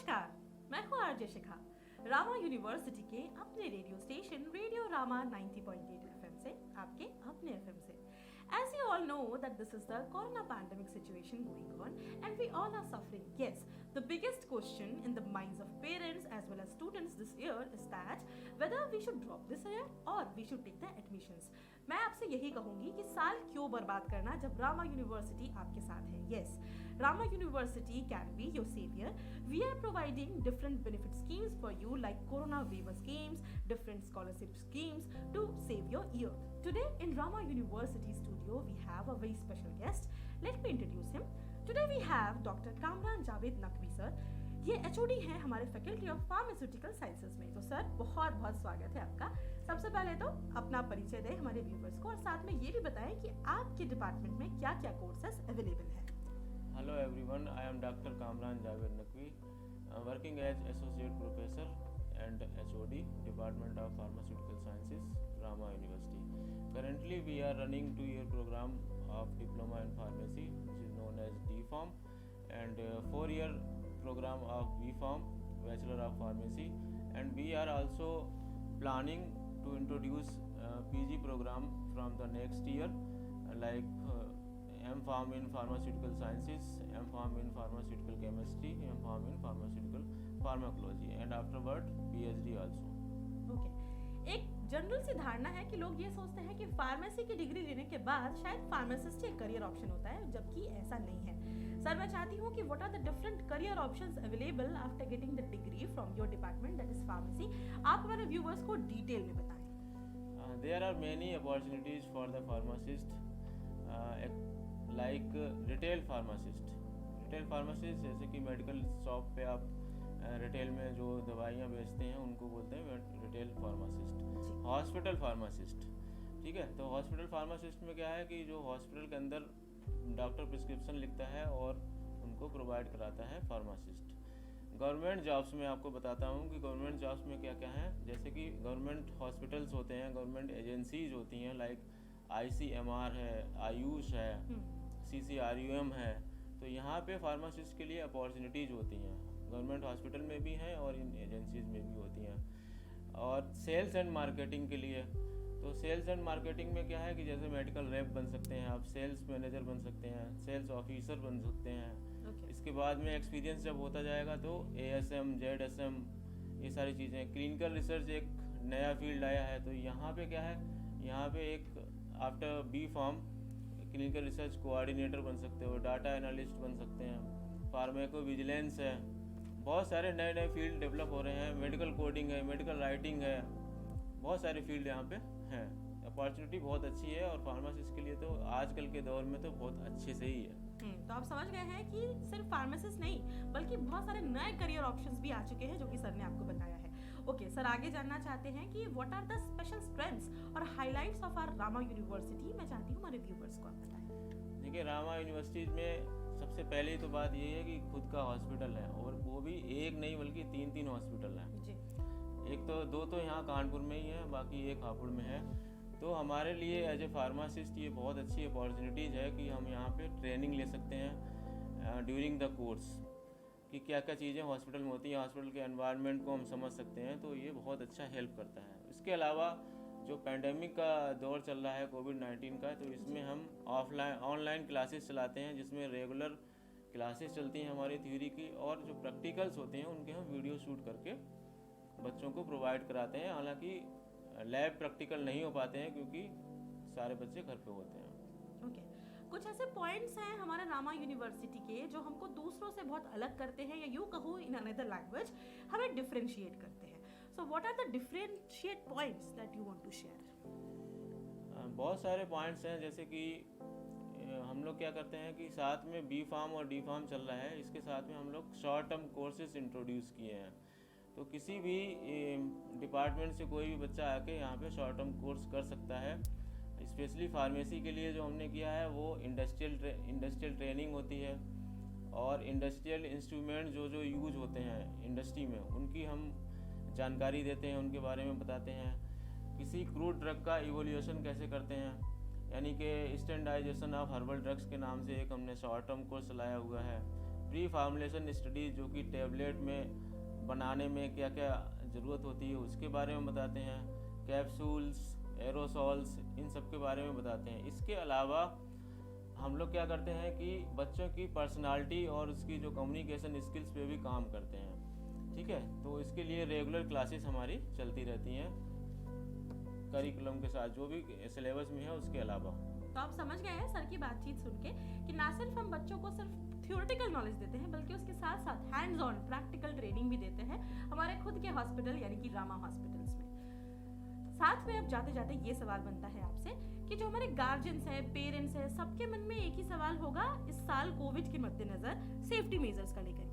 नमस्कार, मैं हूँ आरजे शिखा। रामा यूनिवर्सिटी के अपने radio station radio Rama 90.8 FM से आपके अपने एफएम से। As you all know that this is the corona pandemic situation going on and we all are suffering. Yes, the biggest question in the minds of parents as well as students this year is that whether we should drop this year or we should take the admissions. मैं आपसे यही कहूंगी कि साल क्यों बर्बाद करना जब रामा यूनिवर्सिटी आपके साथ है। Yes, Rama University can be your savior. We are providing different benefit schemes for you like Corona waiver schemes, different scholarship schemes to save your year. Today in Rama University studio we have a very special guest. Let me introduce him. Today we have Dr. Kamran Javed Naqvi sir. ये HOD हैं हमारे faculty of pharmaceutical sciences में। तो sir बहुत बहुत स्वागत है आपका। सबसे पहले तो अपना परिचय दें हमारे व्यूवर्स को और साथ में ये भी बताएं कि आपके डिपार्टमेंट में क्या क्या कोर्सेज अवेलेबल हैं। Hello everyone, I am Dr. Kamran Javed Naqvi, working as Associate Professor and HOD, Department of Pharmaceutical Sciences, Rama University. Currently we are running 2-year program of Diploma in Pharmacy, which is known as D-Pharm, and 4-year program of B-Pharm, Bachelor of Pharmacy, and we are also planning to introduce PG program from the next year, like M.Pharm in Pharmaceutical Sciences, M.Pharm in Pharmaceutical Chemistry, M.Pharm in Pharmaceutical Pharmacology, and afterward PhD also. Okay. एक general सी धारणा है कि लोग ये सोचते हैं कि pharmacy की डिग्री लेने के बाद शायद फार्मासिस्ट एक करियर ऑप्शन होता है, जबकि ऐसा नहीं है। सर मैं चाहती हूँ कि what are the different career options available after getting the degree from your department that is pharmacy. आप हमारे व्यूअर्स को डिटेल में बताएं। There are many opportunities for the pharmacist, like retail pharmacist. Retail pharmacist जैसे कि medical shop पे आप retail में जो दवाइयाँ बेचते हैं उनको बोलते हैं रिटेल फार्मासिस्ट। हॉस्पिटल फार्मासिस्ट, ठीक है। तो हॉस्पिटल फार्मासिस्ट में क्या है कि जो हॉस्पिटल के अंदर डॉक्टर प्रिस्क्रिप्शन लिखता है और उनको प्रोवाइड कराता है फार्मासिस्ट। गवर्नमेंट जॉब्स में आपको बताता हूँ कि गवर्नमेंट जॉब्स में क्या क्या है। जैसे कि गवर्नमेंट हॉस्पिटल्स होते हैं, गवर्नमेंट एजेंसीज होती हैं, लाइक ICMR है, आयुष है, CCRUM है। तो यहाँ पे फार्मासिस्ट के लिए अपॉर्चुनिटीज़ होती हैं, गवर्नमेंट हॉस्पिटल में भी हैं और इन एजेंसीज में भी होती हैं। और सेल्स एंड मार्केटिंग के लिए, तो सेल्स एंड मार्केटिंग में क्या है कि जैसे मेडिकल रेप बन सकते हैं आप, सेल्स मैनेजर बन सकते हैं, सेल्स ऑफिसर बन सकते हैं। इसके बाद में एक्सपीरियंस जब होता जाएगा तो ASM, ZSM, ये सारी चीज़ें। क्लिनिकल रिसर्च एक नया फील्ड आया है, तो यहाँ पे क्या है, यहाँ पे एक after B.Pharm clinical research coordinator बन सकते हो, डाटा एनालिस्ट बन सकते हैं, फार्मेको विजिलेंस है, बहुत सारे नए नए फील्ड डेवलप हो रहे हैं। मेडिकल कोडिंग है, मेडिकल राइटिंग है, बहुत सारे फील्ड यहाँ पे हैं। अपॉर्चुनिटी बहुत अच्छी है और फार्मासिस्ट के लिए तो आजकल के दौर में तो बहुत अच्छे से ही है। तो आप समझ गए हैं कि सिर्फ फार्मासिस्ट नहीं बल्कि बहुत सारे नए करियर ऑप्शंस भी आ चुके हैं जो कि सर ने आपको बताया है। ओके सर, आगे जानना चाहते हैं कि what are the special strengths और highlights of our Rama university. मैं चाहती हूँ हमारे व्यूअर्स को आप बताएं। देखिए, रामा यूनिवर्सिटी में सबसे पहले तो बात ये है कि खुद का हॉस्पिटल है, और वो भी एक नहीं बल्कि 3 हॉस्पिटल हैं जी। एक तो दो तो यहाँ कानपुर में ही है, बाकी एक हापुड़ में है। तो हमारे लिए एज ए फार्मासिस्ट ये बहुत अच्छी अपॉर्चुनिटीज़ है कि हम यहाँ पे ट्रेनिंग ले सकते हैं ड्यूरिंग द कोर्स, कि क्या क्या चीज़ें हॉस्पिटल में होती हैं, हॉस्पिटल के एनवायरनमेंट को हम समझ सकते हैं। तो ये बहुत अच्छा हेल्प करता है। इसके अलावा जो पैंडेमिक का दौर चल रहा है कोविड-19 का, तो इसमें हम ऑनलाइन क्लासेस चलाते हैं, जिसमें रेगुलर क्लासेस चलती हैं हमारी थ्योरी की, और जो प्रैक्टिकल्स होते हैं उनके हम वीडियो शूट करके बच्चों को प्रोवाइड कराते हैं। हालांकि लैब प्रैक्टिकल नहीं हो पाते हैं क्योंकि सारे बच्चे घर पे होते हैं। ओके, कुछ ऐसे पॉइंट्स हैं हमारे रामा यूनिवर्सिटी के जो हमको दूसरों से बहुत अलग करते हैं, या यूँ कहूँ इन अनदर लैंग्वेज हमें डिफरेंशिएट करते हैं। So what are the differentiate points that you want to share? बहुत सारे पॉइंट्स हैं। जैसे कि हम लोग क्या करते हैं कि साथ में B.Pharm और D.Pharm चल रहा है, इसके साथ में हम लोग शॉर्ट टर्म कोर्सेज इंट्रोड्यूस किए हैं। तो किसी भी डिपार्टमेंट से कोई भी बच्चा आके यहाँ पे शॉर्ट टर्म कोर्स कर सकता है। स्पेशली फार्मेसी के लिए जो हमने किया है वो इंडस्ट्रियल ट्रेनिंग होती है, और इंडस्ट्रियल इंस्ट्रूमेंट जो जो यूज होते हैं इंडस्ट्री में उनकी हम जानकारी देते हैं, उनके बारे में बताते हैं। किसी क्रूड ड्रग का इवोल्यूशन कैसे करते हैं, यानी कि स्टैंडर्डाइजेशन ऑफ हर्बल ड्रग्स के नाम से एक हमने शॉर्ट टर्म कोर्स चलाया हुआ है। प्री फार्मुलेशन स्टडी जो कि टेबलेट में बनाने में क्या क्या ज़रूरत होती है उसके बारे में बताते हैं, कैप्सूल्स, एरोसॉल्स, इन सब के बारे में बताते हैं। इसके अलावा हम लोग क्या करते हैं कि बच्चों की पर्सनालिटी और उसकी जो कम्युनिकेशन स्किल्स पे भी काम करते हैं, ठीक है। तो इसके लिए रेगुलर क्लासेस हमारी चलती रहती हैं करिकुलम के साथ, जो भी सिलेबस में है उसके अलावा। तो आप समझ गए हैं सर की बातचीत सुन के कि ना सिर्फ हम बच्चों को सिर्फ थ्योरेटिकल नॉलेज देते हैं बल्कि उसके साथ साथ हैंड्स ऑन प्रैक्टिकल ट्रेनिंग भी देते हैं हमारे खुद के हॉस्पिटल यानी कि रामा हॉस्पिटल्स में। साथ में अब जाते जाते ये सवाल बनता है आपसे कि जो हमारे गार्जियंस हैं, पेरेंट्स हैं, सबके मन में एक ही सवाल होगा इस साल कोविड के मद्देनजर सेफ्टी मेजर्स का लेकर के।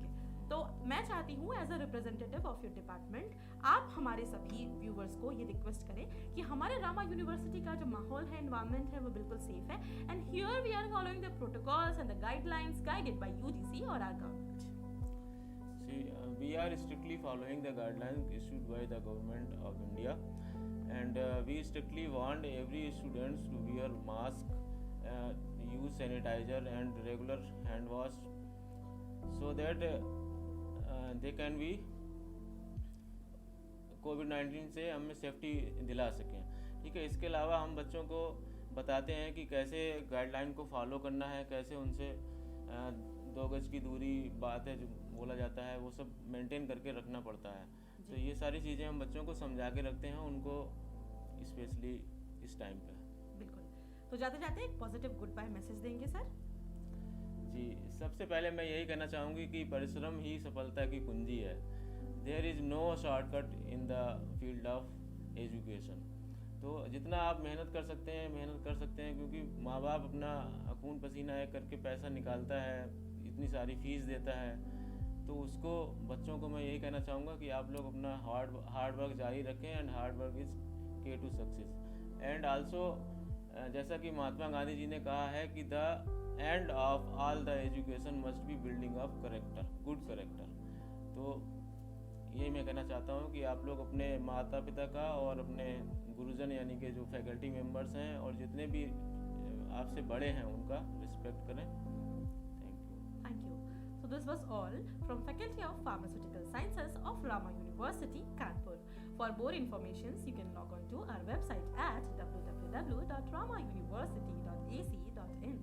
तो मैं चाहती हूँ as a representative of your department आप हमारे सभी व्यूवर्स को ये रिक्वेस्ट करें कि हमारे रामा यूनिवर्सिटी का जो माहौल है, एनवायरनमेंट है, वो बिल्कुल सेफ है and here we are following the protocols and the guidelines guided by UGC और our government. See, we are strictly following the guidelines issued by the government of India, and we strictly want every students to wear mask, use sanitizer and regular hand wash, so that they can be कोविड-19 से हमें safety दिला सकें, ठीक है। इसके अलावा हम बच्चों को बताते हैं कि कैसे गाइडलाइन को फॉलो करना है, कैसे उनसे 2 गज की दूरी बात है जो बोला जाता है वो सब मेंटेन करके रखना पड़ता है। तो ये सारी चीज़ें हम बच्चों को समझा के रखते हैं उनको, स्पेशली इस टाइम पे। बिल्कुल। तो जाते जाते एक पॉजिटिव गुड बाय मैसेज देंगे सर? जी, सबसे पहले मैं यही कहना चाहूँगी कि परिश्रम ही सफलता की कुंजी है। There is no shortcut in the field of education. तो जितना आप मेहनत कर सकते हैं मेहनत कर सकते हैं, क्योंकि माँ बाप अपना खून पसीना एक करके पैसा निकालता है, इतनी सारी फीस देता है, तो उसको बच्चों को मैं यही कहना चाहूँगा कि आप लोग अपना हार्ड वर्क जारी रखें एंड हार्ड वर्क इज़ के टू सक्सेस। एंड आल्सो जैसा कि महात्मा गांधी जी ने कहा है कि the end of all the education must be building of character, good character. तो यही मैं कहना चाहता हूँ कि आप लोग अपने माता पिता का और अपने गुरुजन यानी कि जो फैकल्टी मेंबर्स हैं और जितने भी आपसे बड़े हैं उनका रिस्पेक्ट करें। Thank you. So this was all from Faculty of Pharmaceutical Sciences of Rama University, Kanpur. For more information, you can log on to our website at www.ramauniversity.ac.in.